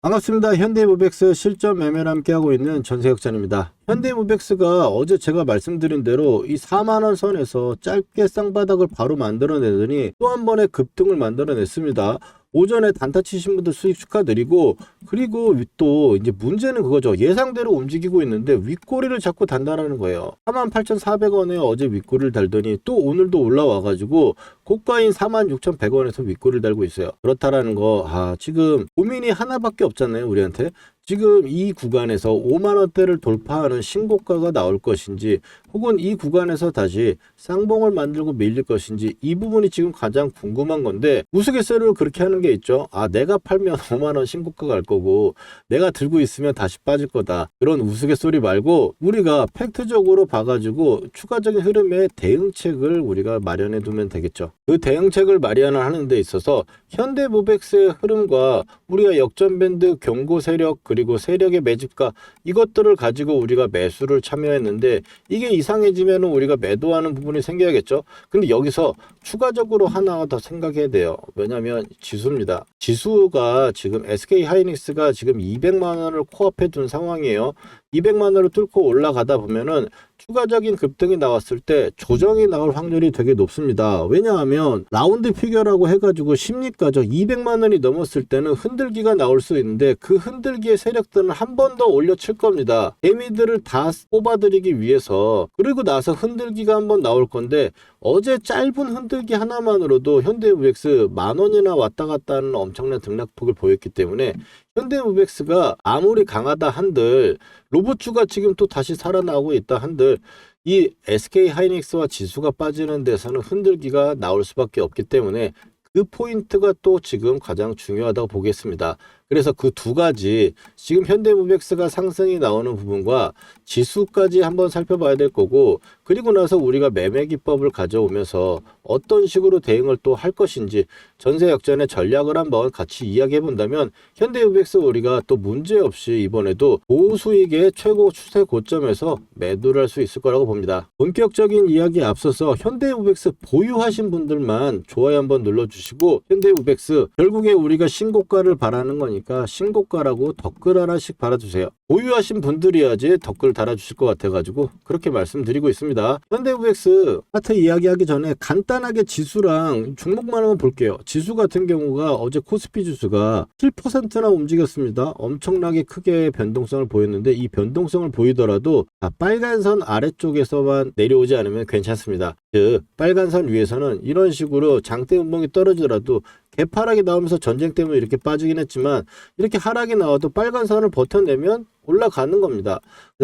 반갑습니다. 현대모백스 실전 매매를 함께하고 있는 전세혁전입니다. 현대모백스가 어제 제가 말씀드린 대로 이 4만원 선에서 짧게 쌍바닥을 바로 만들어내더니 또 한 번의 급등을 만들어냈습니다. 오전에 단타 치신 분들 수익 축하드리고, 그리고 또 이제 문제는 그거죠. 예상대로 움직이고 있는데 윗꼬리를 자꾸 단다라는 거예요. 48,400원에 어제 윗꼬리를 달더니 또 오늘도 올라와가지고 고가인 46,100원에서 윗꼬리를 달고 있어요. 그렇다라는 거, 지금 고민이 하나밖에 없잖아요, 우리한테. 지금 이 구간에서 5만원대를 돌파하는 신고가가 나올 것인지, 혹은 이 구간에서 다시 쌍봉을 만들고 밀릴 것인지, 이 부분이 지금 가장 궁금한 건데, 우스갯소리로 그렇게 하는 게 있죠. 내가 팔면 5만원 신고가 갈 거고 내가 들고 있으면 다시 빠질 거다. 그런 우스갯소리 말고 우리가 팩트적으로 봐가지고 추가적인 흐름에 대응책을 우리가 마련해 두면 되겠죠. 그 대응책을 마련하는 데 있어서 현대모백스의 흐름과 우리가 역전밴드, 경고 세력, 그리고 세력의 매집가, 이것들을 가지고 우리가 매수를 참여했는데 이게 이상해지면 우리가 매도하는 부분이 생겨야겠죠. 근데 여기서 추가적으로 하나 더 생각해야 돼요. 왜냐하면 지수입니다. 지수가 지금 SK하이닉스가 지금 200만원을 코앞에 둔 상황이에요. 200만원을 뚫고 올라가다 보면은 추가적인 급등이 나왔을 때 조정이 나올 확률이 되게 높습니다. 왜냐하면 라운드 피겨라고 해가지고 심리가죠. 200만원이 넘었을 때는 흔들기가 나올 수 있는데 그 흔들기의 세력들은 한 번 더 올려칠 겁니다. 개미들을 다 뽑아들이기 위해서. 그리고 나서 흔들기가 한 번 나올 건데, 어제 짧은 흔들기 하나만으로도 현대모백스 만원이나 왔다 갔다 하는 엄청난 등락폭을 보였기 때문에 현대모백스가 아무리 강하다 한들, 로봇주가 지금 또 다시 살아나고 있다 한들, 이 SK하이닉스와 지수가 빠지는 데서는 흔들기가 나올 수밖에 없기 때문에 그 포인트가 또 지금 가장 중요하다고 보겠습니다. 그래서 그 두 가지, 지금 현대모백스가 상승이 나오는 부분과 지수까지 한번 살펴봐야 될 거고, 그리고 나서 우리가 매매 기법을 가져오면서 어떤 식으로 대응을 또 할 것인지 전세 역전의 전략을 한번 같이 이야기해 본다면 현대모백스 우리가 또 문제없이 이번에도 고수익의 최고 추세 고점에서 매도를 할 수 있을 거라고 봅니다. 본격적인 이야기에 앞서서 현대모백스 보유하신 분들만 좋아요 한번 눌러주시고, 현대모백스 결국에 우리가 신고가를 바라는 거니까 신고가라고 댓글 하나씩 달아주세요. 보유하신 분들이야지 댓글 달아주실 것 같아가지고 그렇게 말씀드리고 있습니다. 현대모백스 차트 이야기하기 전에 간단하게 지수랑 종목만 한번 볼게요. 지수 같은 경우가 어제 코스피 지수가 7%나 움직였습니다. 엄청나게 크게 변동성을 보였는데, 이 변동성을 보이더라도 빨간 선 아래쪽에서만 내려오지 않으면 괜찮습니다. 즉 빨간 선 위에서는 이런 식으로 장대 음봉이 떨어지더라도 개파락이 나오면서 전쟁 때문에 이렇게 빠지긴 했지만, 이렇게 하락이 나와도 빨간 선을 버텨내면 올라가는 겁니다.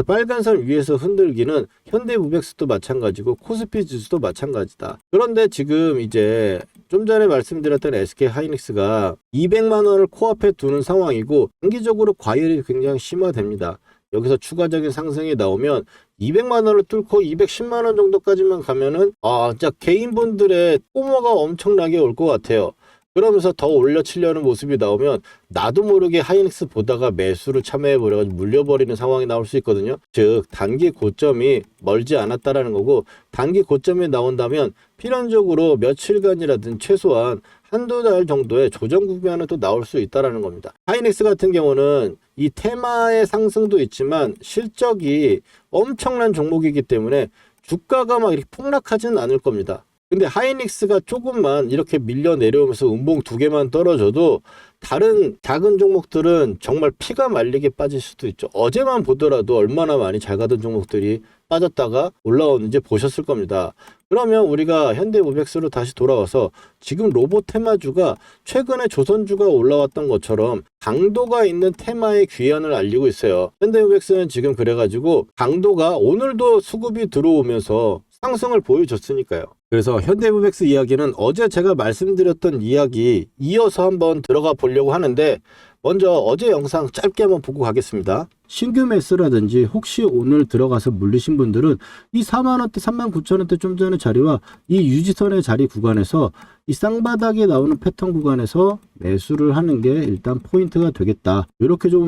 빨간 선 위에서 흔들기는 현대모백스도 마찬가지고 코스피 지수도 마찬가지다. 그런데 지금 이제 좀 전에 말씀드렸던 SK하이닉스가 200만원을 코앞에 두는 상황이고, 단기적으로 과열이 굉장히 심화됩니다. 여기서 추가적인 상승이 나오면 200만원을 뚫고 210만원 정도까지만 가면은 진짜 개인분들의 꼬모가 엄청나게 올 것 같아요. 그러면서 더 올려치려는 모습이 나오면 나도 모르게 하이닉스 보다가 매수를 참여해버려가지고 물려버리는 상황이 나올 수 있거든요. 즉 단기 고점이 멀지 않았다라는 거고, 단기 고점이 나온다면 필연적으로 며칠간이라든 최소한 한두 달 정도의 조정 구간은 또 나올 수 있다라는 겁니다. 하이닉스 같은 경우는 이 테마의 상승도 있지만 실적이 엄청난 종목이기 때문에 주가가 막 이렇게 폭락하지는 않을 겁니다. 근데 하이닉스가 조금만 이렇게 밀려 내려오면서 음봉 두 개만 떨어져도 다른 작은 종목들은 정말 피가 말리게 빠질 수도 있죠. 어제만 보더라도 얼마나 많이 잘 가던 종목들이 빠졌다가 올라오는지 보셨을 겁니다. 그러면 우리가 현대모백스로 다시 돌아와서 지금 로봇 테마주가 최근에 조선주가 올라왔던 것처럼 강도가 있는 테마의 귀환을 알리고 있어요. 현대모백스는 지금 그래가지고 강도가 오늘도 수급이 들어오면서 상승을 보여줬으니까요. 그래서 현대모백스 이야기는 어제 제가 말씀드렸던 이야기 이어서 한번 들어가 보려고 하는데, 먼저 어제 영상 짧게 한번 보고 가겠습니다. 신규 매수라든지 혹시 오늘 들어가서 물리신 분들은 이 4만원대 39,000원대 좀 전의 자리와 이 유지선의 자리 구간에서 이 쌍바닥에 나오는 패턴 구간에서 매수를 하는 게 일단 포인트가 되겠다. 이렇게 좀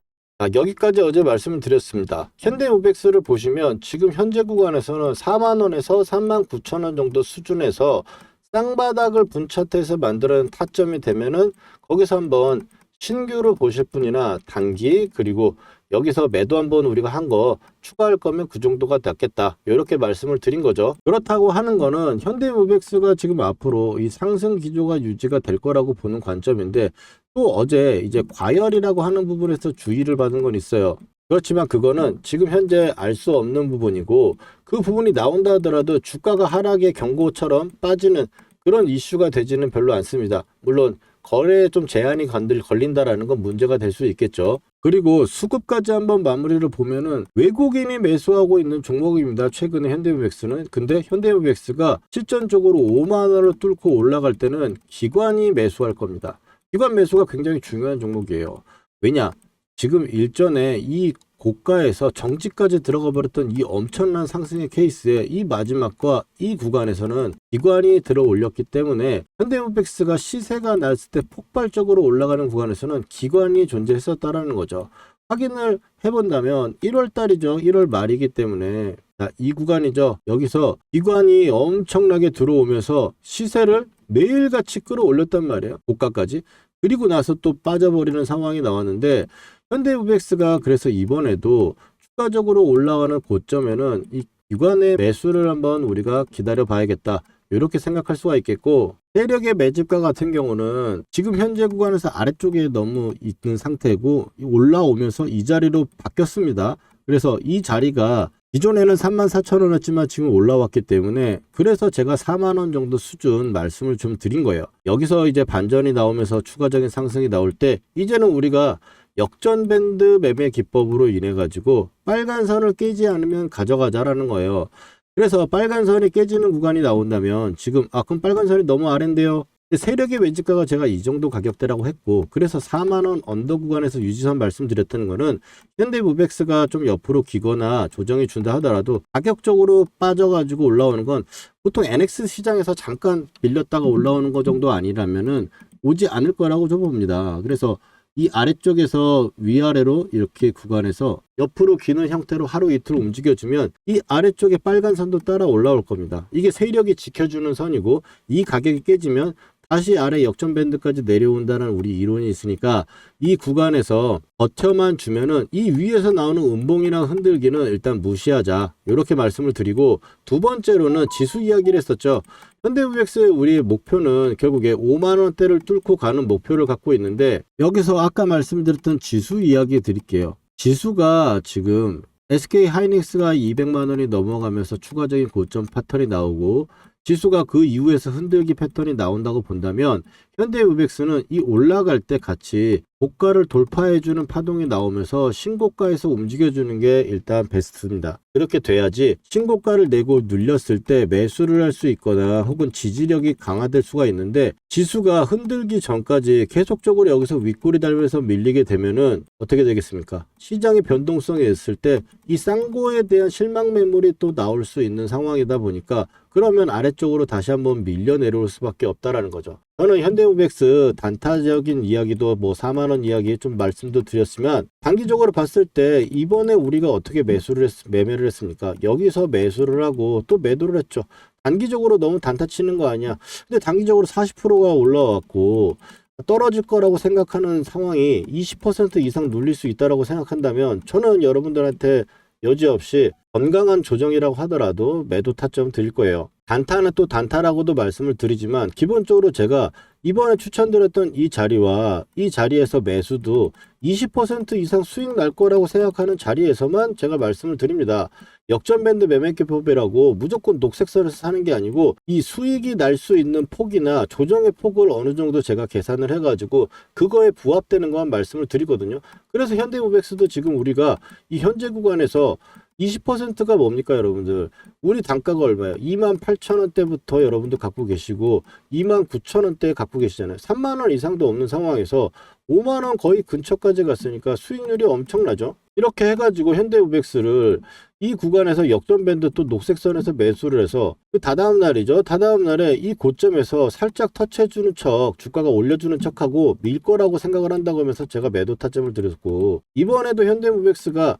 여기까지 어제 말씀을 드렸습니다. 현대모백스를 보시면 지금 현재 구간에서는 4만원에서 39,000원 정도 수준에서 쌍바닥을 분차트에서 만들어낸 타점이 되면은 거기서 한번 신규로 보실 분이나 단기 그리고 여기서 매도 한번 우리가 한 거 추가할 거면 그 정도가 낫겠다 이렇게 말씀을 드린 거죠. 그렇다고 하는 거는 현대모백스가 지금 앞으로 이 상승 기조가 유지가 될 거라고 보는 관점인데, 또 어제 이제 과열이라고 하는 부분에서 주의를 받은 건 있어요. 그렇지만 그거는 지금 현재 알 수 없는 부분이고, 그 부분이 나온다 하더라도 주가가 하락의 경고처럼 빠지는 그런 이슈가 되지는 별로 않습니다. 물론 거래에 좀 제한이 걸린다라는 건 문제가 될 수 있겠죠. 그리고 수급까지 한번 마무리를 보면은 외국인이 매수하고 있는 종목입니다. 최근에 현대모백스는. 근데 현대모백스가 실전적으로 5만 원을 뚫고 올라갈 때는 기관이 매수할 겁니다. 기관 매수가 굉장히 중요한 종목이에요. 왜냐? 지금 일전에 이 고가에서 정지까지 들어가 버렸던 이 엄청난 상승의 케이스에 이 마지막과 이 구간에서는 기관이 들어 올렸기 때문에 현대모백스가 시세가 났을 때 폭발적으로 올라가는 구간에서는 기관이 존재했었다라는 거죠. 확인을 해본다면 1월 달이죠. 1월 말이기 때문에 이 구간이죠. 여기서 기관이 엄청나게 들어오면서 시세를 매일같이 끌어올렸단 말이에요. 고가까지. 그리고 나서 또 빠져버리는 상황이 나왔는데, 현대모백스가 그래서 이번에도 추가적으로 올라가는 고점에는 이 기관의 매수를 한번 우리가 기다려 봐야겠다 이렇게 생각할 수가 있겠고, 세력의 매집가 같은 경우는 지금 현재 구간에서 아래쪽에 너무 있는 상태고 올라오면서 이 자리로 바뀌었습니다. 그래서 이 자리가 기존에는 34,000원이었지만 지금 올라왔기 때문에, 그래서 제가 4만원 정도 수준 말씀을 좀 드린 거예요. 여기서 이제 반전이 나오면서 추가적인 상승이 나올 때 이제는 우리가 역전 밴드 매매 기법으로 인해 가지고 빨간 선을 깨지 않으면 가져가자라는 거예요. 그래서 빨간 선이 깨지는 구간이 나온다면 지금 그럼 빨간 선이 너무 아래인데요. 세력의 매집가가 제가 이 정도 가격대라고 했고, 그래서 4만원 언더 구간에서 유지선 말씀드렸던 거는 현대모백스가 좀 옆으로 기거나 조정이 준다 하더라도 가격적으로 빠져가지고 올라오는 건 보통 NX 시장에서 잠깐 밀렸다가 올라오는 거 정도 아니라면은 오지 않을 거라고 저 봅니다. 그래서 이 아래쪽에서 위아래로 이렇게 구간에서 옆으로 기는 형태로 하루 이틀 움직여주면 이 아래쪽에 빨간 선도 따라 올라올 겁니다. 이게 세력이 지켜주는 선이고, 이 가격이 깨지면 다시 아래 역전 밴드까지 내려온다는 우리 이론이 있으니까 이 구간에서 버텨만 주면은 이 위에서 나오는 음봉이랑 흔들기는 일단 무시하자 이렇게 말씀을 드리고, 두 번째로는 지수 이야기를 했었죠. 현대모백스의 우리의 목표는 결국에 5만원대를 뚫고 가는 목표를 갖고 있는데, 여기서 아까 말씀드렸던 지수 이야기 드릴게요. 지수가 지금 SK하이닉스가 200만원이 넘어가면서 추가적인 고점 패턴이 나오고, 지수가 그 이후에서 흔들기 패턴이 나온다고 본다면 현대모백스는 이 올라갈 때 같이 고가를 돌파해주는 파동이 나오면서 신고가에서 움직여주는 게 일단 베스트입니다. 그렇게 돼야지 신고가를 내고 눌렸을 때 매수를 할 수 있거나 혹은 지지력이 강화될 수가 있는데, 지수가 흔들기 전까지 계속적으로 여기서 윗꼬리 달면서 밀리게 되면은 어떻게 되겠습니까? 시장의 변동성이 있을 때 이 쌍고에 대한 실망 매물이 또 나올 수 있는 상황이다 보니까, 그러면 아래쪽으로 다시 한번 밀려 내려올 수밖에 없다라는 거죠. 저는 현대모백스 단타적인 이야기도 4만원 이야기 좀 말씀도 드렸지만, 단기적으로 봤을 때 이번에 우리가 어떻게 매매를 했습니까? 여기서 매수를 하고 또 매도를 했죠. 단기적으로 너무 단타 치는 거 아니야. 근데 단기적으로 40%가 올라왔고 떨어질 거라고 생각하는 상황이 20% 이상 눌릴 수 있다라고 생각한다면, 저는 여러분들한테 여지없이 건강한 조정이라고 하더라도 매도 타점 드릴 거예요. 단타는 또 단타라고도 말씀을 드리지만, 기본적으로 제가 이번에 추천드렸던 이 자리와 이 자리에서 매수도 20% 이상 수익 날 거라고 생각하는 자리에서만 제가 말씀을 드립니다. 역전밴드 매매기법이라고 무조건 녹색선에서 사는 게 아니고, 이 수익이 날 수 있는 폭이나 조정의 폭을 어느 정도 제가 계산을 해가지고 그거에 부합되는 것만 말씀을 드리거든요. 그래서 현대모백스도 지금 우리가 이 현재 구간에서 20%가 뭡니까 여러분들? 우리 단가가 얼마예요? 28,000원대부터 여러분들 갖고 계시고 29,000원대 갖고 계시잖아요. 3만원 이상도 없는 상황에서 5만원 거의 근처까지 갔으니까 수익률이 엄청나죠. 이렇게 해가지고 현대모백스를 이 구간에서 역전밴드 또 녹색선에서 매수를 해서 그 다다음 날이죠. 다다음 날에 이 고점에서 살짝 터치해주는 척, 주가가 올려주는 척하고 밀 거라고 생각을 한다고 하면서 제가 매도 타점을 드렸고, 이번에도 현대모백스가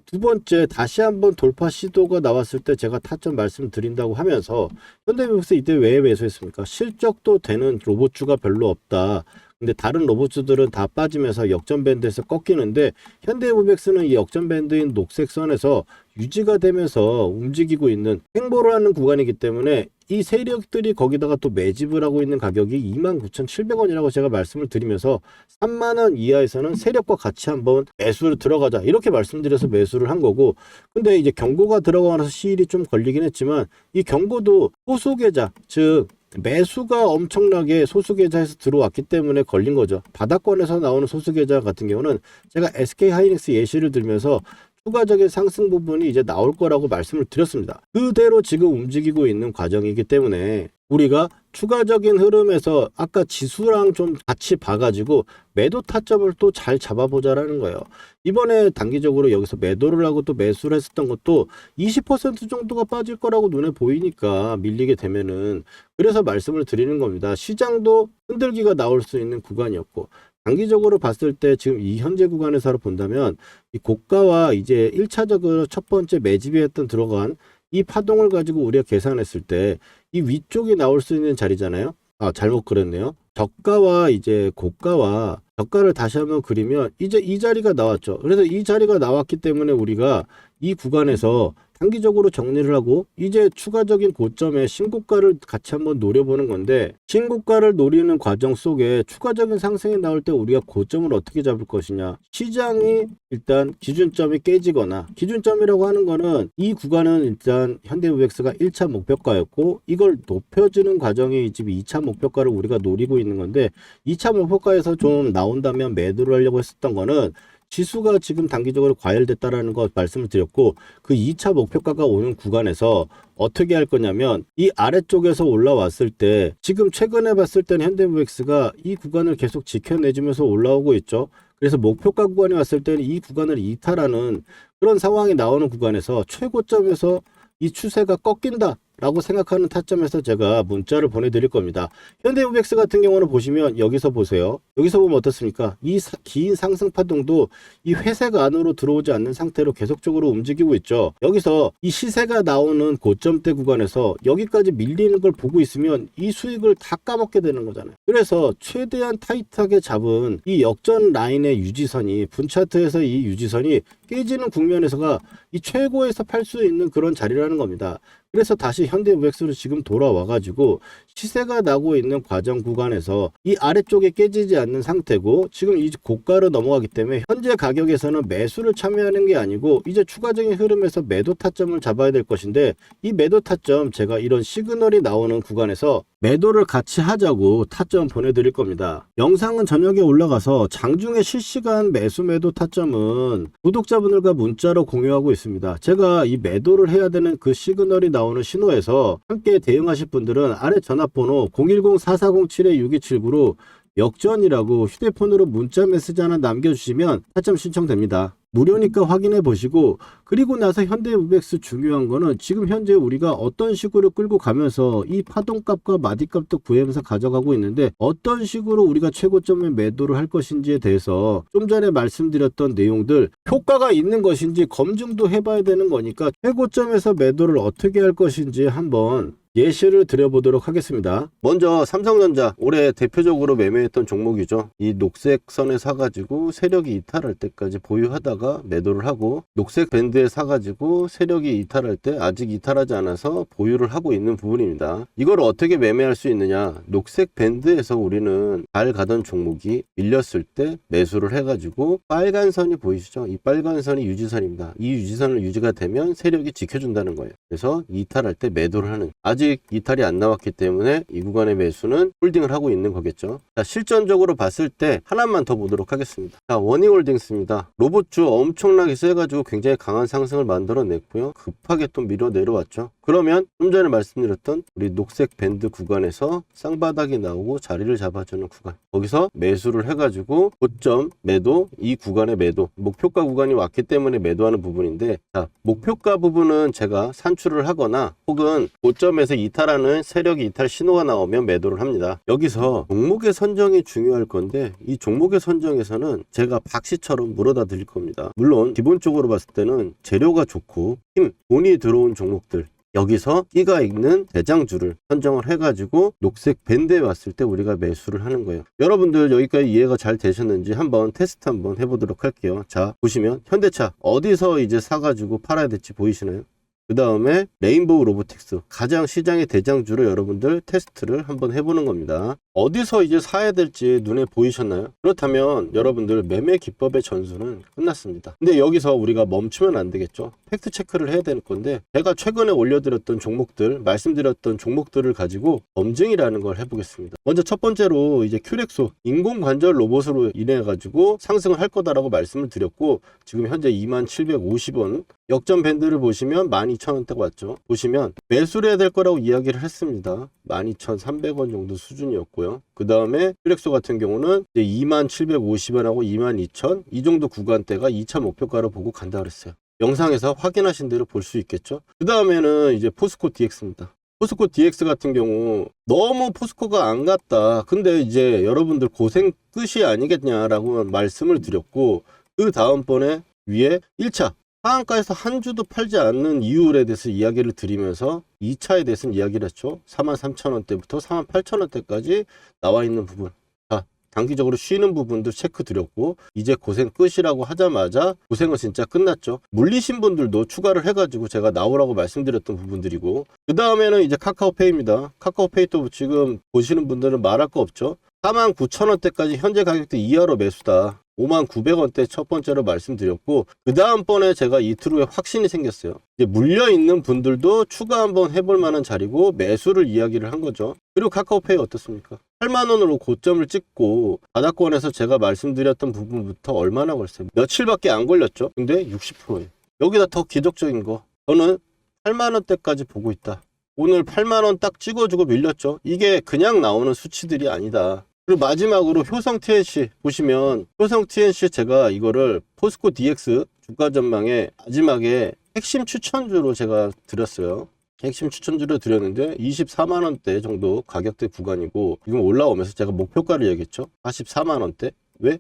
두 번째 다시 한번 돌파 시도가 나왔을 때 제가 타점 말씀드린다고 하면서 현대무백스 이때 왜 매수했습니까? 실적도 되는 로봇주가 별로 없다. 근데 다른 로봇주들은 다 빠지면서 역전 밴드에서 꺾이는데 현대무백스는 이 역전 밴드인 녹색선에서 유지가 되면서 움직이고 있는 행보를 하는 구간이기 때문에 이 세력들이 거기다가 또 매집을 하고 있는 가격이 29,700원이라고 제가 말씀을 드리면서 3만원 이하에서는 세력과 같이 한번 매수를 들어가자 이렇게 말씀드려서 매수를 한 거고, 근데 이제 경고가 들어가고 나서 시일이 좀 걸리긴 했지만 이 경고도 소수계좌 즉 매수가 엄청나게 소수계좌에서 들어왔기 때문에 걸린 거죠. 바닥권에서 나오는 소수계좌 같은 경우는 제가 SK하이닉스 예시를 들면서 추가적인 상승 부분이 이제 나올 거라고 말씀을 드렸습니다. 그대로 지금 움직이고 있는 과정이기 때문에 우리가 추가적인 흐름에서 아까 지수랑 좀 같이 봐가지고 매도 타점을 또 잘 잡아보자라는 거예요. 이번에 단기적으로 여기서 매도를 하고 또 매수를 했었던 것도 20% 정도가 빠질 거라고 눈에 보이니까 밀리게 되면은, 그래서 말씀을 드리는 겁니다. 시장도 흔들기가 나올 수 있는 구간이었고, 단기적으로 봤을 때 지금 이 현재 구간에서 본다면 이 고가와 이제 1차적으로 첫 번째 매집에 했던 들어간 이 파동을 가지고 우리가 계산했을 때 이 위쪽이 나올 수 있는 자리잖아요. 아, 잘못 그렸네요. 저가와 이제 고가와 저가를 다시 한번 그리면 이제 이 자리가 나왔죠. 그래서 이 자리가 나왔기 때문에 우리가 이 구간에서 단기적으로 정리를 하고 이제 추가적인 고점의 신고가를 같이 한번 노려보는 건데, 신고가를 노리는 과정 속에 추가적인 상승이 나올 때 우리가 고점을 어떻게 잡을 것이냐. 시장이 일단 기준점이 깨지거나, 기준점이라고 하는 거는 이 구간은 일단 현대무백스가 1차 목표가였고 이걸 높여주는 과정이 지금 2차 목표가를 우리가 노리고 있는 건데, 2차 목표가에서 좀 나온다면 매도를 하려고 했었던 거는 지수가 지금 단기적으로 과열됐다라는 거 말씀을 드렸고, 그 2차 목표가가 오는 구간에서 어떻게 할 거냐면 이 아래쪽에서 올라왔을 때 지금 최근에 봤을 때는 현대무백스가 이 구간을 계속 지켜내주면서 올라오고 있죠. 그래서 목표가 구간에 왔을 때는 이 구간을 이탈하는 그런 상황이 나오는 구간에서 최고점에서 이 추세가 꺾인다 라고 생각하는 타점에서 제가 문자를 보내드릴 겁니다. 현대무백스 같은 경우는 보시면 여기서 보세요. 여기서 보면 어떻습니까? 이 긴 상승 파동도 이 회색 안으로 들어오지 않는 상태로 계속적으로 움직이고 있죠. 여기서 이 시세가 나오는 고점대 구간에서 여기까지 밀리는 걸 보고 있으면 이 수익을 다 까먹게 되는 거잖아요. 그래서 최대한 타이트하게 잡은 이 역전 라인의 유지선이, 분차트에서 이 유지선이 깨지는 국면에서가 이 최고에서 팔 수 있는 그런 자리라는 겁니다. 그래서 다시 현대무백스로 지금 돌아와가지고 시세가 나고 있는 과정 구간에서 이 아래쪽에 깨지지 않는 상태고, 지금 이 고가로 넘어가기 때문에 현재 가격에서는 매수를 참여하는 게 아니고 이제 추가적인 흐름에서 매도 타점을 잡아야 될 것인데, 이 매도 타점 제가 이런 시그널이 나오는 구간에서 매도를 같이 하자고 타점 보내드릴 겁니다. 영상은 저녁에 올라가서 장중에 실시간 매수 매도 타점은 구독자분들과 문자로 공유하고 있습니다. 제가 이 매도를 해야 되는 그 시그널이 나오는 신호에서 함께 대응하실 분들은 아래 전화번호 010-4407-6279로 역전이라고 휴대폰으로 문자 메시지 하나 남겨주시면 타점 신청됩니다. 무료니까 확인해 보시고, 그리고 나서 현대무백스 중요한 거는 지금 현재 우리가 어떤 식으로 끌고 가면서 이 파동값과 마디값도 구하면서 가져가고 있는데 어떤 식으로 우리가 최고점에 매도를 할 것인지에 대해서 좀 전에 말씀드렸던 내용들 효과가 있는 것인지 검증도 해봐야 되는 거니까 최고점에서 매도를 어떻게 할 것인지 한번 예시를 드려보도록 하겠습니다. 먼저 삼성전자 올해 대표적으로 매매했던 종목이죠. 이 녹색 선에 사가지고 세력이 이탈할 때까지 보유하다가 매도를 하고, 녹색 밴드에 사가지고 세력이 이탈할 때 아직 이탈하지 않아서 보유를 하고 있는 부분입니다. 이걸 어떻게 매매할 수 있느냐. 녹색 밴드에서 우리는 잘 가던 종목이 밀렸을 때 매수를 해가지고 빨간 선이 보이시죠? 이 빨간 선이 유지선입니다. 이 유지선을 유지가 되면 세력이 지켜준다는 거예요. 그래서 이탈할 때 매도를 하는, 아직 이탈이 안 나왔기 때문에 이 구간의 매수는 홀딩을 하고 있는 거겠죠. 자, 실전적으로 봤을 때 하나만 더 보도록 하겠습니다. 자, 원희홀딩스입니다. 로봇주 엄청나게 세가지고 굉장히 강한 상승을 만들어냈고요. 급하게 또 밀어 내려왔죠. 그러면 좀 전에 말씀드렸던 우리 녹색 밴드 구간에서 쌍바닥이 나오고 자리를 잡아주는 구간, 거기서 매수를 해가지고 고점 매도, 이 구간의 매도, 목표가 구간이 왔기 때문에 매도하는 부분인데, 자, 목표가 부분은 제가 산출을 하거나 혹은 고점에서 이탈하는 세력이 이탈 신호가 나오면 매도를 합니다. 여기서 종목의 선정이 중요할 건데, 이 종목의 선정에서는 제가 박씨처럼 물어다 드릴 겁니다. 물론 기본적으로 봤을 때는 재료가 좋고 힘, 돈이 들어온 종목들, 여기서 끼가 있는 대장주를 선정을 해가지고 녹색 밴드에 왔을 때 우리가 매수를 하는 거예요. 여러분들 여기까지 이해가 잘 되셨는지 한번 테스트 한번 해보도록 할게요. 자, 보시면 현대차 어디서 이제 사가지고 팔아야 될지 보이시나요? 그 다음에 레인보우 로보틱스, 가장 시장의 대장주로 여러분들 테스트를 한번 해보는 겁니다. 어디서 이제 사야 될지 눈에 보이셨나요? 그렇다면 여러분들 매매 기법의 전수는 끝났습니다. 근데 여기서 우리가 멈추면 안 되겠죠. 팩트 체크를 해야 될 건데, 제가 최근에 올려드렸던 종목들, 말씀드렸던 종목들을 가지고 검증이라는 걸 해보겠습니다. 먼저 첫 번째로 이제 큐렉소 인공관절 로봇으로 인해 가지고 상승을 할 거다라고 말씀을 드렸고, 지금 현재 2750원 역전 밴드를 보시면 12,000원대가 왔죠. 보시면 매수를 해야 될 거라고 이야기를 했습니다. 12,300원 정도 수준이었고요. 그 다음에 퓨렉소 같은 경우는 이제 2750원하고 22,000, 이 정도 구간대가 2차 목표가로 보고 간다 그랬어요. 영상에서 확인하신 대로 볼 수 있겠죠. 그 다음에는 이제 포스코 DX입니다. 포스코 DX 같은 경우 너무 포스코가 안 갔다. 근데 이제 여러분들 고생 끝이 아니겠냐라고 말씀을 드렸고, 그 다음번에 위에 1차 하한가에서 한 주도 팔지 않는 이유에 대해서 이야기를 드리면서 2차에 대해서는 이야기를 했죠. 43,000원대부터 48,000원대까지 나와 있는 부분, 자, 단기적으로 쉬는 부분도 체크 드렸고, 이제 고생 끝이라고 하자마자 고생은 진짜 끝났죠. 물리신 분들도 추가를 해가지고 제가 나오라고 말씀드렸던 부분들이고, 그 다음에는 이제 카카오페이입니다. 카카오페이 또 지금 보시는 분들은 말할 거 없죠. 49,000원대까지 현재 가격대 이하로 매수다. 59,000원대 첫 번째로 말씀드렸고, 그 다음번에 제가 이틀 후에 확신이 생겼어요. 이제 물려있는 분들도 추가 한번 해볼 만한 자리고 매수를 이야기를 한 거죠. 그리고 카카오페이 어떻습니까? 8만원으로 고점을 찍고 바닥권에서 제가 말씀드렸던 부분부터 얼마나 걸렸어요? 며칠밖에 안 걸렸죠. 근데 60%예요. 여기다 더 기적적인 거, 저는 8만원대까지 보고 있다. 오늘 8만원 딱 찍어주고 밀렸죠. 이게 그냥 나오는 수치들이 아니다. 그리고 마지막으로 효성 TNC 보시면, 효성 TNC 제가 이거를 포스코 DX 주가 전망에 마지막에 핵심 추천주로 제가 드렸어요. 핵심 추천주로 드렸는데 24만원대 정도 가격대 구간이고, 지금 올라오면서 제가 목표가를 얘기했죠. 44만원대. 왜?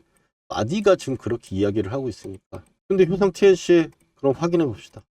마디가 지금 그렇게 이야기를 하고 있으니까. 근데 효성 TNC 그럼 확인해 봅시다.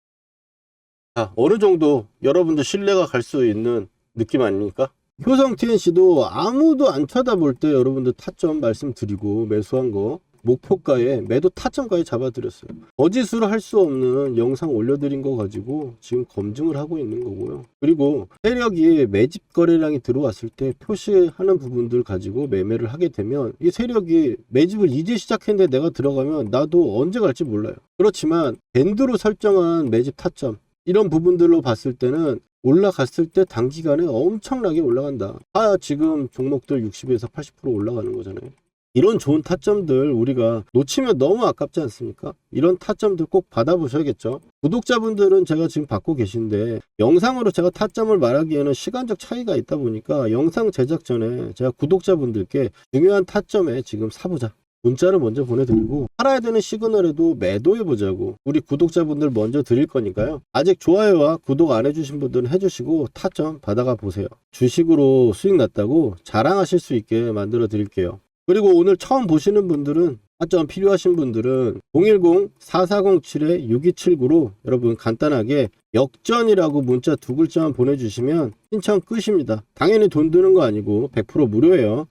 자, 어느 정도 여러분들 신뢰가 갈 수 있는 느낌 아닙니까? 효성 TNC도 아무도 안 쳐다볼 때 여러분들 타점 말씀드리고 매수한 거 목표가에 매도 타점까지 잡아드렸어요. 거짓으로 할 수 없는 영상 올려드린 거 가지고 지금 검증을 하고 있는 거고요. 그리고 세력이 매집 거래량이 들어왔을 때 표시하는 부분들 가지고 매매를 하게 되면, 이 세력이 매집을 이제 시작했는데 내가 들어가면 나도 언제 갈지 몰라요. 그렇지만 밴드로 설정한 매집 타점, 이런 부분들로 봤을 때는 올라갔을 때 단기간에 엄청나게 올라간다. 지금 종목들 60에서 80% 올라가는 거잖아요. 이런 좋은 타점들 우리가 놓치면 너무 아깝지 않습니까? 이런 타점들 꼭 받아보셔야겠죠. 구독자분들은 제가 지금 받고 계신데, 영상으로 제가 타점을 말하기에는 시간적 차이가 있다 보니까 영상 제작 전에 제가 구독자분들께 중요한 타점에 지금 사보자, 문자를 먼저 보내드리고, 팔아야 되는 시그널에도 매도해보자고 우리 구독자분들 먼저 드릴 거니까요. 아직 좋아요와 구독 안 해주신 분들은 해주시고 타점 받아가 보세요. 주식으로 수익 났다고 자랑하실 수 있게 만들어 드릴게요. 그리고 오늘 처음 보시는 분들은, 타점 필요하신 분들은 010-4407-6279로 여러분 간단하게 역전이라고 문자 2글자만 보내주시면 신청 끝입니다. 당연히 돈 드는 거 아니고 100% 무료예요.